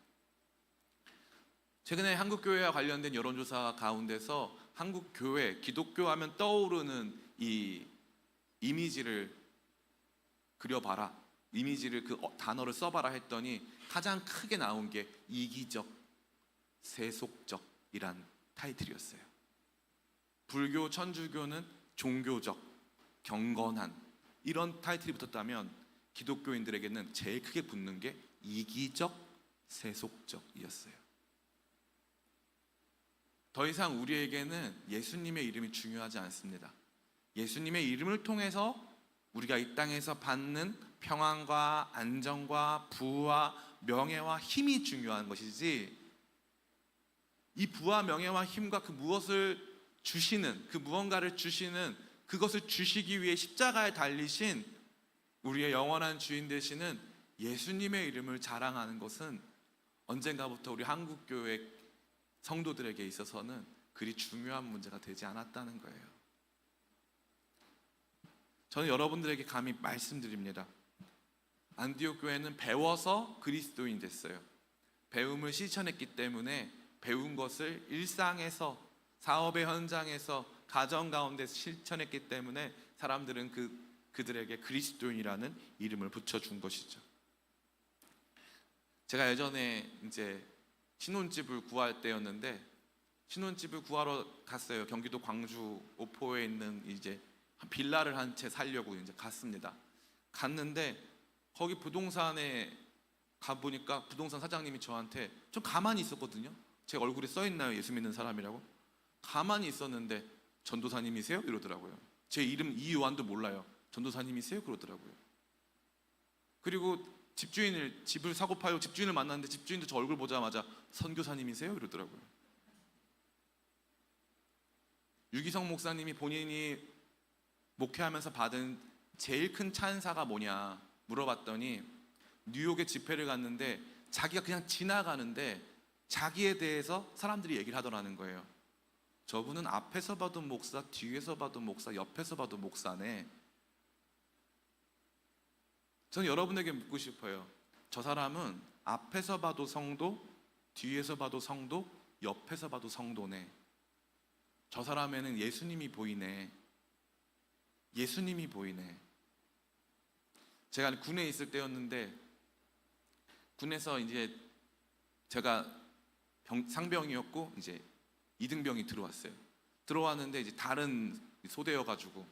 최근에 한국교회와 관련된 여론조사 가운데서 한국교회, 기독교 하면 떠오르는 이 이미지를 그려봐라, 이미지를 그 단어를 써봐라 했더니 가장 크게 나온 게 이기적, 세속적이란 타이틀이었어요. 불교, 천주교는 종교적, 경건한 이런 타이틀이 붙었다면 기독교인들에게는 제일 크게 붙는 게 이기적, 세속적이었어요. 더 이상 우리에게는 예수님의 이름이 중요하지 않습니다. 예수님의 이름을 통해서 우리가 이 땅에서 받는 평안과 안정과 부와 명예와 힘이 중요한 것이지, 이 부와 명예와 힘과 그 무엇을 주시는, 그 무언가를 주시는, 그것을 주시기 위해 십자가에 달리신 우리의 영원한 주인 되시는 예수님의 이름을 자랑하는 것은 언젠가부터 우리 한국교회 성도들에게 있어서는 그리 중요한 문제가 되지 않았다는 거예요. 저는 여러분들에게 감히 말씀드립니다. 안디옥 교회는 배워서 그리스도인 됐어요. 배움을 실천했기 때문에 배운 것을 일상에서, 사업의 현장에서, 가정 가운데 실천했기 때문에 사람들은 그들에게 그리스도인이라는 이름을 붙여준 것이죠. 제가 예전에 이제 신혼집을 구할 때였는데, 신혼집을 구하러 갔어요. 경기도 광주 오포에 있는 이제 빌라를 한 채 살려고 이제 갔습니다. 갔는데 거기 부동산에 가보니까 부동산 사장님이 저한테, 좀 가만히 있었거든요. 제 얼굴에 써있나요? 예수 믿는 사람이라고. 가만히 있었는데 전도사님이세요? 이러더라고요. 제 이름 이요한도 몰라요. 전도사님이세요? 그러더라고요. 그리고 집을 사고 팔고 집주인을 만났는데 집주인도 저 얼굴 보자마자 선교사님이세요? 이러더라고요. 유기성 목사님이 본인이 목회하면서 받은 제일 큰 찬사가 뭐냐 물어봤더니, 뉴욕에 집회를 갔는데 자기가 그냥 지나가는데 자기에 대해서 사람들이 얘기를 하더라는 거예요. 저분은 앞에서 봐도 목사, 뒤에서 봐도 목사, 옆에서 봐도 목사네. 저는 여러분에게 묻고 싶어요. 저 사람은 앞에서 봐도 성도, 뒤에서 봐도 성도, 옆에서 봐도 성도네. 저 사람에는 예수님이 보이네. 예수님이 보이네. 제가 군에 있을 때였는데, 군에서 이제 제가 상병이었고 이제 이등병이 들어왔어요. 들어왔는데 이제 다른 소대여가지고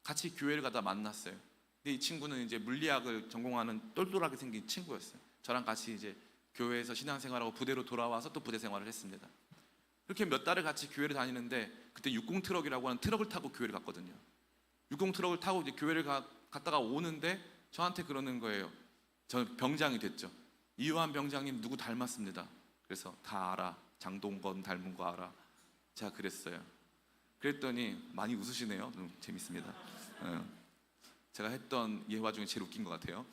같이 교회를 가다 만났어요. 근데 이 친구는 이제 물리학을 전공하는 똘똘하게 생긴 친구였어요. 저랑 같이 이제 교회에서 신앙생활하고 부대로 돌아와서 또 부대 생활을 했습니다. 이렇게 몇 달을 같이 교회를 다니는데, 그때 60 트럭이라고 하는 트럭을 타고 교회를 갔거든요. 60 트럭을 타고 이제 교회를 갔다가 오는데 저한테 그러는 거예요. 저는 병장이 됐죠. 이요한 병장님 누구 닮았습니다. 그래서 다 알아. 장동건 닮은 거 알아. 제가 그랬어요. 그랬더니 많이 웃으시네요. 재밌습니다. 제가 했던 예화 중에 제일 웃긴 것 같아요.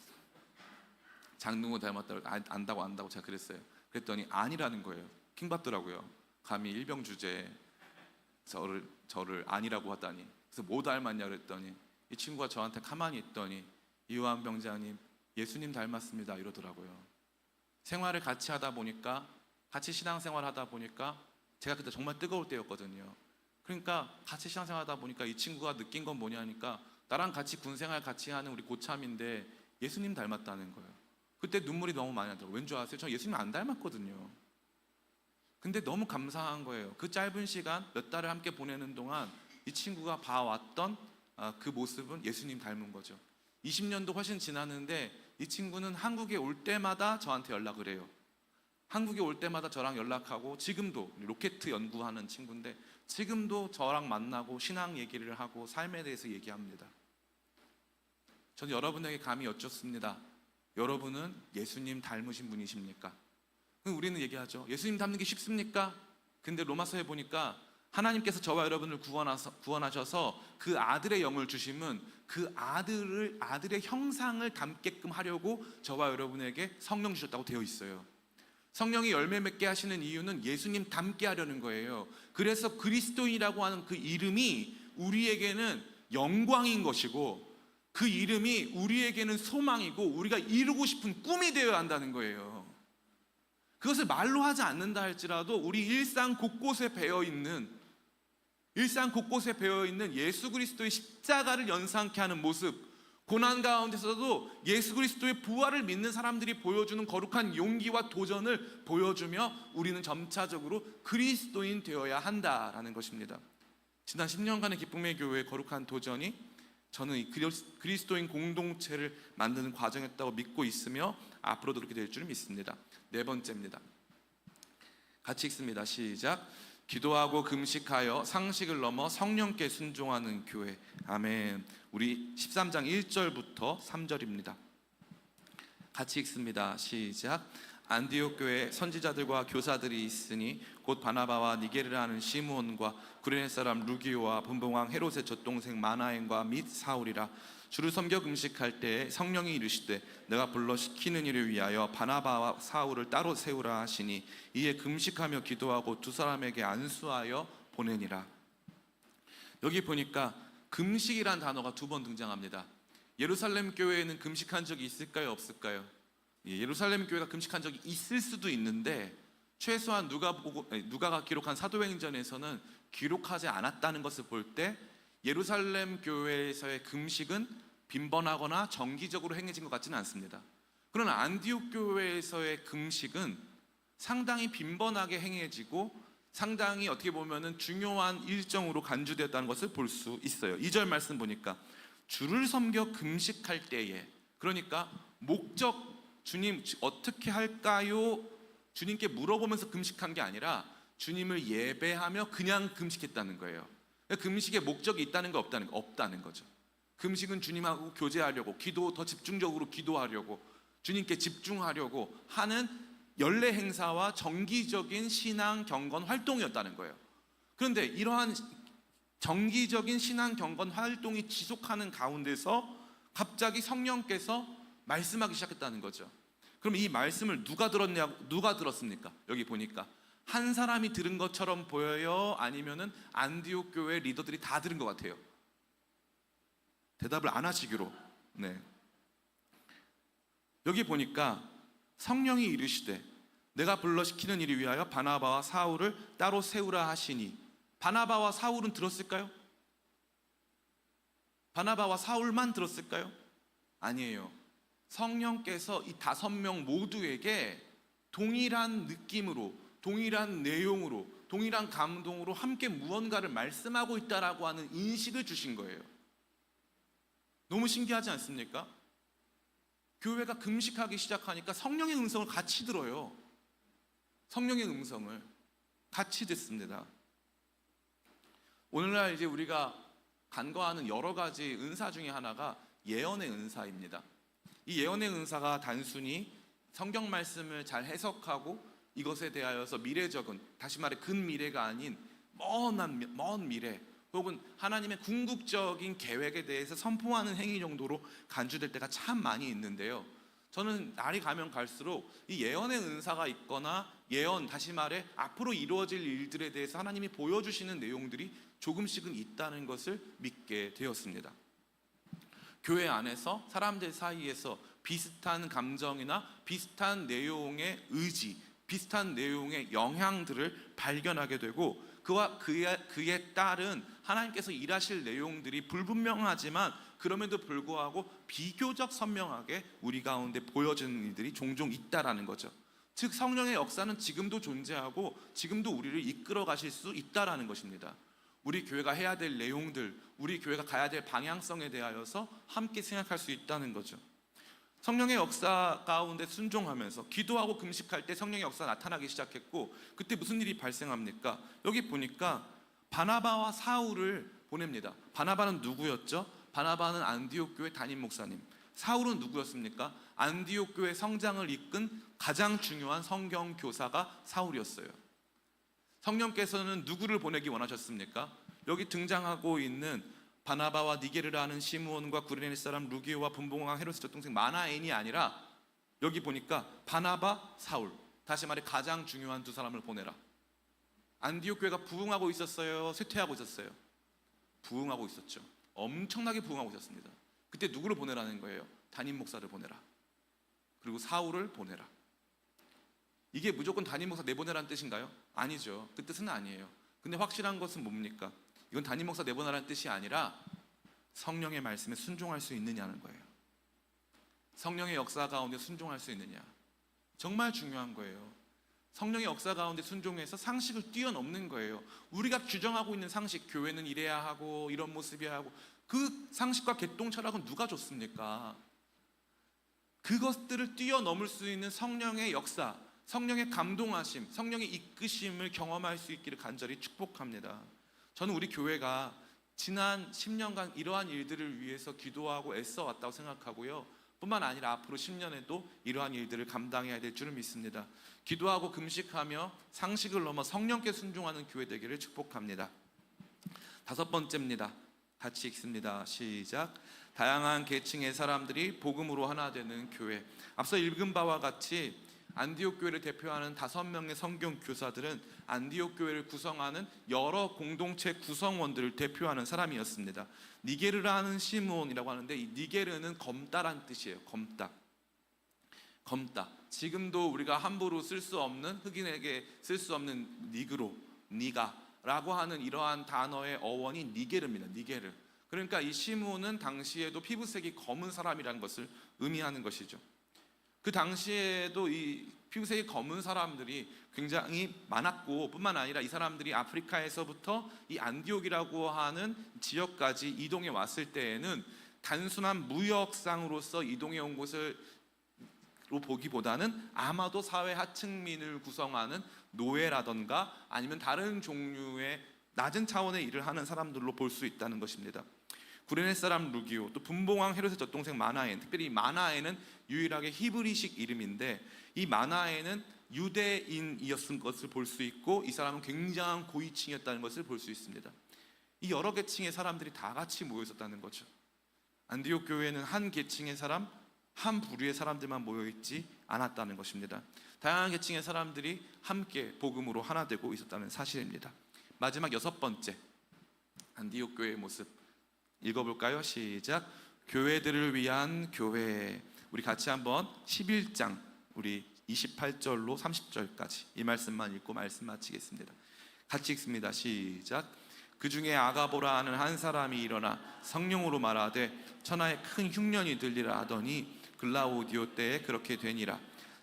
장동건 닮았다고 안다고 제가 그랬어요. 그랬더니 아니라는 거예요. 킹받더라고요. 감히 일병 주제에 저를 아니라고 하다니. 그래서 뭐 닮았냐 그랬더니 이 친구가 저한테 가만히 있더니, 이요한 병장님 예수님 닮았습니다 이러더라고요. 생활을 같이 하다 보니까, 같이 신앙생활 하다 보니까, 제가 그때 정말 뜨거울 때였거든요. 그러니까 같이 신앙생활 하다 보니까 이 친구가 느낀 건 뭐냐니까, 나랑 같이 군생활 같이 하는 우리 고참인데 예수님 닮았다는 거예요. 그때 눈물이 너무 많이 나더라고요. 왠 줄 아세요? 저 예수님 안 닮았거든요. 근데 너무 감사한 거예요. 그 짧은 시간 몇 달을 함께 보내는 동안 이 친구가 봐왔던 그 모습은 예수님 닮은 거죠. 20년도 훨씬 지났는데 이 친구는 한국에 올 때마다 저한테 연락을 해요. 한국에 올 때마다 저랑 연락하고, 지금도 로켓 연구하는 친구인데 지금도 저랑 만나고 신앙 얘기를 하고 삶에 대해서 얘기합니다. 저는 여러분에게 감히 여쭙습니다. 여러분은 예수님 닮으신 분이십니까? 우리는 얘기하죠. 예수님 닮는 게 쉽습니까? 근데 로마서에 보니까 하나님께서 저와 여러분을 구원하셔서 그 아들의 영을 주심은 그 아들의 형상을 담게끔 하려고 저와 여러분에게 성령 주셨다고 되어 있어요. 성령이 열매 맺게 하시는 이유는 예수님 닮게 하려는 거예요. 그래서 그리스도인이라고 하는 그 이름이 우리에게는 영광인 것이고, 그 이름이 우리에게는 소망이고 우리가 이루고 싶은 꿈이 되어야 한다는 거예요. 그것을 말로 하지 않는다 할지라도 우리 일상 곳곳에 배어있는 예수 그리스도의 십자가를 연상케 하는 모습, 고난 가운데서도 예수 그리스도의 부활을 믿는 사람들이 보여주는 거룩한 용기와 도전을 보여주며 우리는 점차적으로 그리스도인 되어야 한다라는 것입니다. 지난 10년간의 기쁨의 교회의 거룩한 도전이 저는 이 그리스도인 공동체를 만드는 과정이었다고 믿고 있으며 앞으로도 그렇게 될 줄 믿습니다. 네 번째입니다. 같이 읽습니다. 시작. 기도하고 금식하여 상식을 넘어 성령께 순종하는 교회. 아멘. 우리 13장 1절부터 3절입니다. 같이 읽습니다. 시작. 안디옥 교회에 선지자들과 교사들이 있으니 곧 바나바와 니게르라 하는 시므온과 구레네 사람 루기오와 분봉왕 헤롯의 젖동생 마나엔과 및 사울이라. 주를 섬겨 금식할 때에 성령이 이르시되 내가 불러 시키는 일을 위하여 바나바와 사울을 따로 세우라 하시니 이에 금식하며 기도하고 두 사람에게 안수하여 보내니라. 여기 보니까 금식이란 단어가 두 번 등장합니다. 예루살렘 교회에는 금식한 적이 있을까요, 없을까요? 예루살렘 교회가 금식한 적이 있을 수도 있는데 최소한 누가가 기록한 사도행전에서는 기록하지 않았다는 것을 볼 때 예루살렘 교회에서의 금식은 빈번하거나 정기적으로 행해진 것 같지는 않습니다. 그러나 안디옥 교회에서의 금식은 상당히 빈번하게 행해지고 상당히 어떻게 보면은 중요한 일정으로 간주되었다는 것을 볼 수 있어요. 2절 말씀 보니까 주를 섬겨 금식할 때에, 그러니까 목적, 주님 어떻게 할까요? 주님께 물어보면서 금식한 게 아니라 주님을 예배하며 그냥 금식했다는 거예요. 금식에 목적이 있다는 거 없다는 거죠. 금식은 주님하고 교제하려고, 더 집중적으로 기도하려고, 주님께 집중하려고 하는 연례 행사와 정기적인 신앙 경건 활동이었다는 거예요. 그런데 이러한 정기적인 신앙 경건 활동이 지속하는 가운데서 갑자기 성령께서 말씀하기 시작했다는 거죠. 그럼 이 말씀을 누가 들었습니까? 여기 보니까 한 사람이 들은 것처럼 보여요? 아니면은 안디옥 교회 리더들이 다 들은 것 같아요? 대답을 안 하시기로. 여기 보니까 성령이 이르시되 내가 불러 시키는 일을 위하여 바나바와 사울을 따로 세우라 하시니, 바나바와 사울은 들었을까요? 바나바와 사울만 들었을까요? 아니에요. 성령께서 이 5명 모두에게 동일한 느낌으로, 동일한 내용으로, 동일한 감동으로 함께 무언가를 말씀하고 있다라고 하는 인식을 주신 거예요. 너무 신기하지 않습니까? 교회가 금식하기 시작하니까 성령의 음성을 같이 들어요. 성령의 음성을 같이 듣습니다. 오늘날 이제 우리가 간과하는 여러 가지 은사 중에 하나가 예언의 은사입니다. 이 예언의 은사가 단순히 성경 말씀을 잘 해석하고 이것에 대하여서 미래적인, 다시 말해 근미래가 아닌 먼 미래, 혹은 하나님의 궁극적인 계획에 대해서 선포하는 행위 정도로 간주될 때가 참 많이 있는데요, 저는 날이 가면 갈수록 이 예언의 은사가 있거나 예언, 다시 말해 앞으로 이루어질 일들에 대해서 하나님이 보여주시는 내용들이 조금씩은 있다는 것을 믿게 되었습니다. 교회 안에서 사람들 사이에서 비슷한 감정이나 비슷한 내용의 의지, 비슷한 내용의 영향들을 발견하게 되고, 그와 그에 따른 하나님께서 일하실 내용들이 불분명하지만 그럼에도 불구하고 비교적 선명하게 우리 가운데 보여지는 일들이 종종 있다라는 거죠. 즉 성령의 역사는 지금도 존재하고 지금도 우리를 이끌어 가실 수 있다라는 것입니다. 우리 교회가 해야 될 내용들, 우리 교회가 가야 될 방향성에 대하여서 함께 생각할 수 있다는 거죠. 성령의 역사 가운데 순종하면서 기도하고 금식할 때 성령의 역사가 나타나기 시작했고, 그때 무슨 일이 발생합니까? 여기 보니까 바나바와 사울을 보냅니다. 바나바는 누구였죠? 바나바는 안디옥 교회 담임 목사님. 사울은 누구였습니까? 안디옥 교회 성장을 이끈 가장 중요한 성경 교사가 사울이었어요. 성령께서는 누구를 보내기 원하셨습니까? 여기 등장하고 있는 바나바와 니게르라 하는 시므온과 구레네 사람 루기오와 분봉왕 헤롯의 젖동생 마나엔이 아니라 여기 보니까 바나바, 사울, 다시 말해 가장 중요한 두 사람을 보내라. 안디옥 교회가 부흥하고 있었어요? 쇠퇴하고 있었어요? 부흥하고 있었죠. 엄청나게 부흥하고 있었습니다. 그때 누구를 보내라는 거예요? 담임 목사를 보내라. 그리고 사울을 보내라. 이게 무조건 담임 목사 내보내라는 뜻인가요? 아니죠. 그 뜻은 아니에요. 근데 확실한 것은 뭡니까? 이건 담임 목사 내보내라는 뜻이 아니라 성령의 말씀에 순종할 수 있느냐는 거예요. 성령의 역사 가운데 순종할 수 있느냐, 정말 중요한 거예요. 성령의 역사 가운데 순종해서 상식을 뛰어넘는 거예요. 우리가 규정하고 있는 상식, 교회는 이래야 하고 이런 모습이야 하고, 그 상식과 개똥 철학은 누가 줬습니까? 그것들을 뛰어넘을 수 있는 성령의 역사, 성령의 감동하심, 성령의 이끄심을 경험할 수 있기를 간절히 축복합니다. 저는 우리 교회가 지난 10년간 이러한 일들을 위해서 기도하고 애써 왔다고 생각하고요, 뿐만 아니라 앞으로 10년에도 이러한 일들을 감당해야 될 줄을 믿습니다. 기도하고 금식하며 상식을 넘어 성령께 순종하는 교회 되기를 축복합니다. 5번째입니다. 같이 읽습니다. 시작. 다양한 계층의 사람들이 복음으로 하나 되는 교회. 앞서 읽은 바와 같이 안디옥 교회를 대표하는 5명의 성경 교사들은 안디옥 교회를 구성하는 여러 공동체 구성원들을 대표하는 사람이었습니다. 니게르라는 시므온이라고 하는데, 이 니게르는 검다란 뜻이에요. 검다. 지금도 우리가 함부로 쓸 수 없는, 흑인에게 쓸 수 없는 니그로, 니가라고 하는 이러한 단어의 어원이 니게르입니다. 니게르. 그러니까 이 시므온은 당시에도 피부색이 검은 사람이라는 것을 의미하는 것이죠. 그 당시에도 이 피부색이 검은 사람들이 굉장히 많았고, 뿐만 아니라 이 사람들이 아프리카에서부터 이 안디옥이라고 하는 지역까지 이동해 왔을 때에는 단순한 무역상으로서 이동해 온 곳을 보기보다는 아마도 사회 하층민을 구성하는 노예라던가 아니면 다른 종류의 낮은 차원의 일을 하는 사람들로 볼 수 있다는 것입니다. 구레네 사람 루기오, 또 분봉왕 헤롯의 젖동생 마나엔, 특별히 이 마나엔은 유일하게 히브리식 이름인데, 이 마나엔은 유대인이었던 것을 볼 수 있고, 이 사람은 굉장한 고위층이었다는 것을 볼 수 있습니다. 이 여러 계층의 사람들이 다 같이 모여 있었다는 거죠. 안디옥 교회는 한 계층의 사람, 한 부류의 사람들만 모여 있지 않았다는 것입니다. 다양한 계층의 사람들이 함께 복음으로 하나 되고 있었다는 사실입니다. 마지막 6번째, 안디옥 교회의 모습 읽어볼까요? 시작. 교회들을 위한 교회. 우리 같이 한번 11장 우리 28절로 30절까지 이 말씀만 읽고 말씀 마치겠습니다. 같이 읽습니다. 시작. 그 중에 아가보라 하는 한 사람이 일어나 성령으로 말하되 천하에 큰 흉년이 들리라 하더니 글라우디오 때에 그렇게 되니라.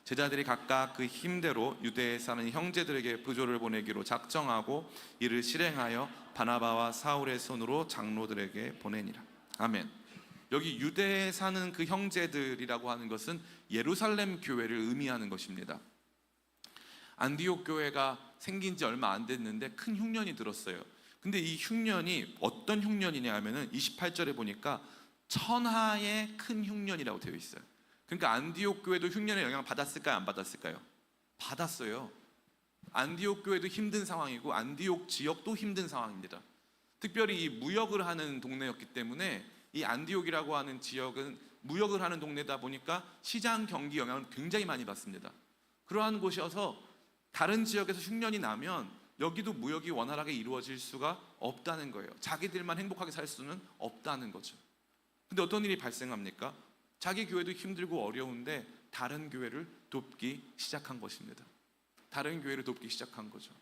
제자들이 각각 그 힘대로 유대에 사는 형제들에게 부조를 보내기로 작정하고 이를 실행하여 바나바와 사울의 손으로 장로들에게 보내니라. 아멘. 여기 유대에 사는 그 형제들이라고 하는 것은 예루살렘 교회를 의미하는 것입니다. 안디옥 교회가 생긴 지 얼마 안 됐는데 큰 흉년이 들었어요. 근데 이 흉년이 어떤 흉년이냐 하면은 28절에 보니까 천하의 큰 흉년이라고 되어 있어요. 그러니까 안디옥 교회도 흉년의 영향을 받았을까요? 안 받았을까요? 받았어요. 안디옥 교회도 힘든 상황이고 안디옥 지역도 힘든 상황입니다. 특별히 이 무역을 하는 동네였기 때문에 이 안디옥이라고 하는 지역은 무역을 하는 동네다 보니까 시장 경기 영향을 굉장히 많이 받습니다. 그러한 곳이어서 다른 지역에서 흉년이 나면 여기도 무역이 원활하게 이루어질 수가 없다는 거예요. 자기들만 행복하게 살 수는 없다는 거죠. 근데 어떤 일이 발생합니까? 자기 교회도 힘들고 어려운데 다른 교회를 돕기 시작한 것입니다. 다른 교회를 돕기 시작한 거죠.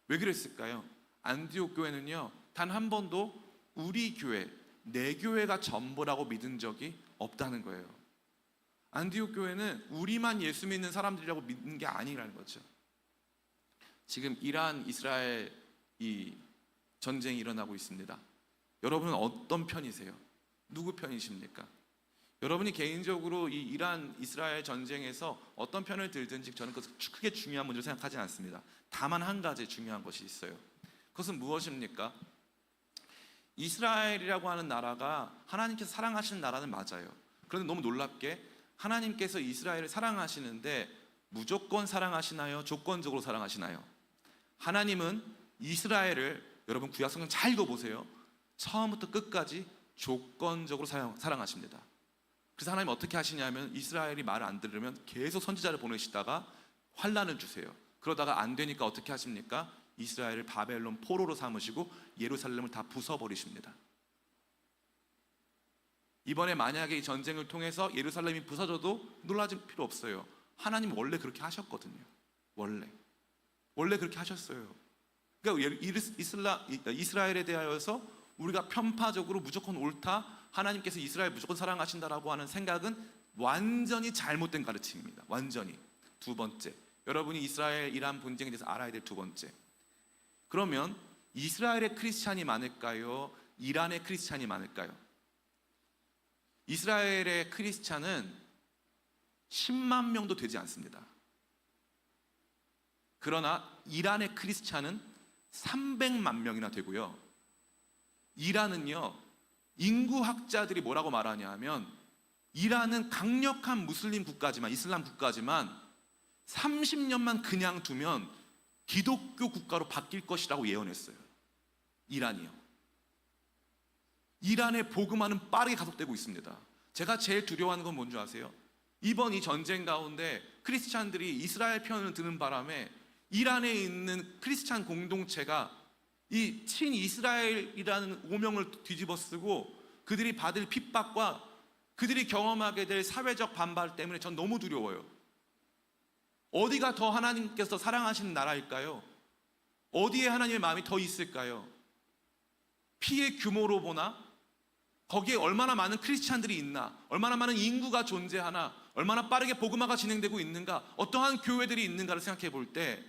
왜 그랬을까요? 안디옥 교회는요, 단 한 번도 우리 교회, 내 교회가 전부라고 믿은 적이 없다는 거예요. 안디옥 교회는 우리만 예수 믿는 사람들이라고 믿는 게 아니라는 거죠. 지금 이란 이스라엘 이 전쟁이 일어나고 있습니다. 여러분은 어떤 편이세요? 누구 편이십니까? 여러분이 개인적으로 이 이란 이스라엘 전쟁에서 어떤 편을 들든지 저는 그것은 크게 중요한 문제로 생각하지 않습니다. 다만 한 가지 중요한 것이 있어요. 그것은 무엇입니까? 이스라엘이라고 하는 나라가 하나님께서 사랑하시는 나라는 맞아요. 그런데 너무 놀랍게 하나님께서 이스라엘을 사랑하시는데 무조건 사랑하시나요? 조건적으로 사랑하시나요? 하나님은 이스라엘을, 여러분 구약성경 잘 읽어보세요. 처음부터 끝까지 조건적으로 사랑하십니다. 그래서 하나님 어떻게 하시냐면 이스라엘이 말을 안 들으면 계속 선지자를 보내시다가 환난을 주세요. 그러다가 안 되니까 어떻게 하십니까? 이스라엘을 바벨론 포로로 삼으시고 예루살렘을 다 부숴버리십니다. 이번에 만약에 이 전쟁을 통해서 예루살렘이 부서져도 놀라질 필요 없어요. 하나님 원래 그렇게 하셨거든요. 원래 그렇게 하셨어요. 그러니까 이스라엘에 대하여서 우리가 편파적으로 무조건 옳다, 하나님께서 이스라엘 무조건 사랑하신다라고 하는 생각은 완전히 잘못된 가르침입니다. 완전히. 두 번째, 여러분이 이스라엘 이란 분쟁에 대해서 알아야 될 두 번째, 그러면 이스라엘의 크리스찬이 많을까요? 이란의 크리스찬이 많을까요? 이스라엘의 크리스찬은 10만 명도 되지 않습니다. 그러나 이란의 크리스찬은 300만 명이나 되고요. 이란은요, 인구학자들이 뭐라고 말하냐 하면 이란은 강력한 무슬림 국가지만, 이슬람 국가지만 30년만 그냥 두면 기독교 국가로 바뀔 것이라고 예언했어요. 이란이요. 이란의 복음화는 빠르게 가속되고 있습니다. 제가 제일 두려워하는 건 뭔지 아세요? 이번 이 전쟁 가운데 크리스찬들이 이스라엘 편을 드는 바람에 이란에 있는 크리스찬 공동체가 이 친이스라엘이라는 오명을 뒤집어쓰고 그들이 받을 핍박과 그들이 경험하게 될 사회적 반발 때문에 전 너무 두려워요. 어디가 더 하나님께서 사랑하시는 나라일까요? 어디에 하나님의 마음이 더 있을까요? 피해 규모로 보나? 거기에 얼마나 많은 크리스찬들이 있나? 얼마나 많은 인구가 존재하나? 얼마나 빠르게 복음화가 진행되고 있는가? 어떠한 교회들이 있는가를 생각해 볼 때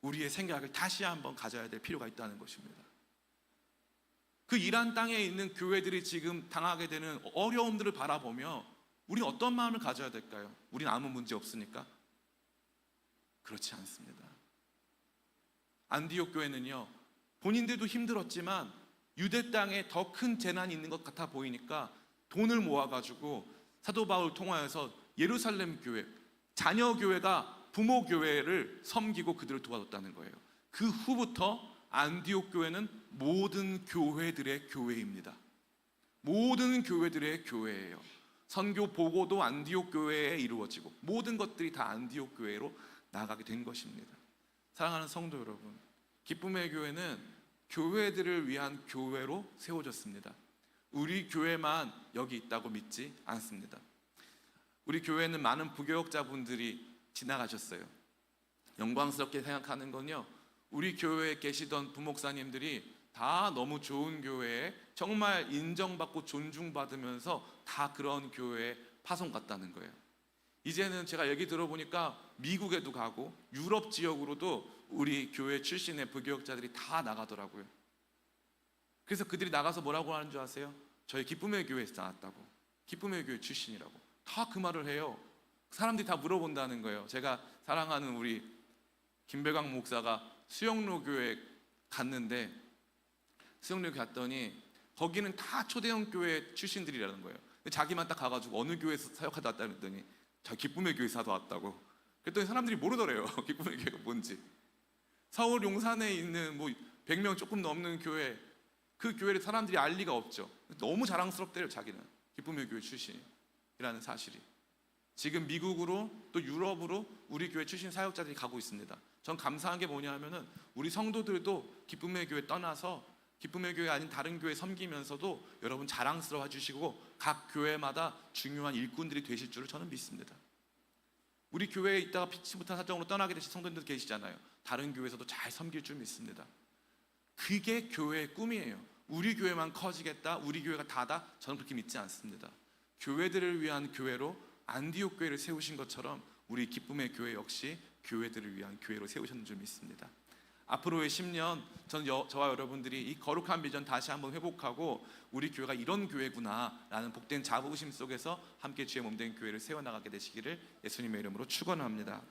우리의 생각을 다시 한번 가져야 될 필요가 있다는 것입니다. 그 이란 땅에 있는 교회들이 지금 당하게 되는 어려움들을 바라보며 우리는 어떤 마음을 가져야 될까요? 우리는 아무 문제 없으니까? 그렇지 않습니다. 안디옥 교회는요, 본인들도 힘들었지만 유대 땅에 더 큰 재난이 있는 것 같아 보이니까 돈을 모아가지고 사도 바울 통하여서 예루살렘 교회, 자녀 교회가 부모 교회를 섬기고 그들을 도와줬다는 거예요. 그 후부터 안디옥 교회는 모든 교회들의 교회입니다. 모든 교회들의 교회예요. 선교 보고도 안디옥 교회에 이루어지고 모든 것들이 다 안디옥 교회로 나가게 된 것입니다. 사랑하는 성도 여러분, 기쁨의 교회는 교회들을 위한 교회로 세워졌습니다. 우리 교회만 여기 있다고 믿지 않습니다. 우리 교회는 많은 부교역자분들이 지나가셨어요. 영광스럽게 생각하는 건요, 우리 교회에 계시던 부목사님들이 다 너무 좋은 교회에 정말 인정받고 존중받으면서 다 그런 교회에 파송 갔다는 거예요. 이제는 제가 얘기 들어보니까 미국에도 가고 유럽 지역으로도 우리 교회 출신의 부교역자들이 다 나가더라고요. 그래서 그들이 나가서 뭐라고 하는 줄 아세요? 저희 기쁨의 교회에서 나왔다고, 기쁨의 교회 출신이라고 다 그 말을 해요. 사람들이 다 물어본다는 거예요. 제가 사랑하는 우리 김배광 목사가 수영로 교회 갔는데, 수영로 교회 갔더니 거기는 다 초대형 교회 출신들이라는 거예요. 자기만 딱 가가지고 어느 교회에서 사역하다 왔다 그랬더니 저 기쁨의 교회에서 하다 왔다고. 그랬더니 사람들이 모르더래요. 기쁨의 교회가 뭔지. 서울 용산에 있는 뭐 100명 조금 넘는 교회, 그 교회를 사람들이 알 리가 없죠. 너무 자랑스럽대요. 자기는 기쁨의 교회 출신이라는 사실이. 지금 미국으로 또 유럽으로 우리 교회 출신 사역자들이 가고 있습니다. 전 감사한 게 뭐냐 하면은 우리 성도들도 기쁨의 교회 떠나서 기쁨의 교회 아닌 다른 교회 섬기면서도 여러분 자랑스러워 주시고 각 교회마다 중요한 일꾼들이 되실 줄을 저는 믿습니다. 우리 교회에 있다가 피치 못한 사정으로 떠나게 되신 성도님들 계시잖아요. 다른 교회에서도 잘 섬길 줄 믿습니다. 그게 교회의 꿈이에요. 우리 교회만 커지겠다, 우리 교회가 다다, 저는 그렇게 믿지 않습니다. 교회들을 위한 교회로 안디옥 교회를 세우신 것처럼 우리 기쁨의 교회 역시 교회들을 위한 교회로 세우셨는 줄 믿습니다. 앞으로의 10년 저와 여러분들이 이 거룩한 비전 다시 한번 회복하고 우리 교회가 이런 교회구나 라는 복된 자부심 속에서 함께 주의 몸된 교회를 세워나가게 되시기를 예수님의 이름으로 축원합니다.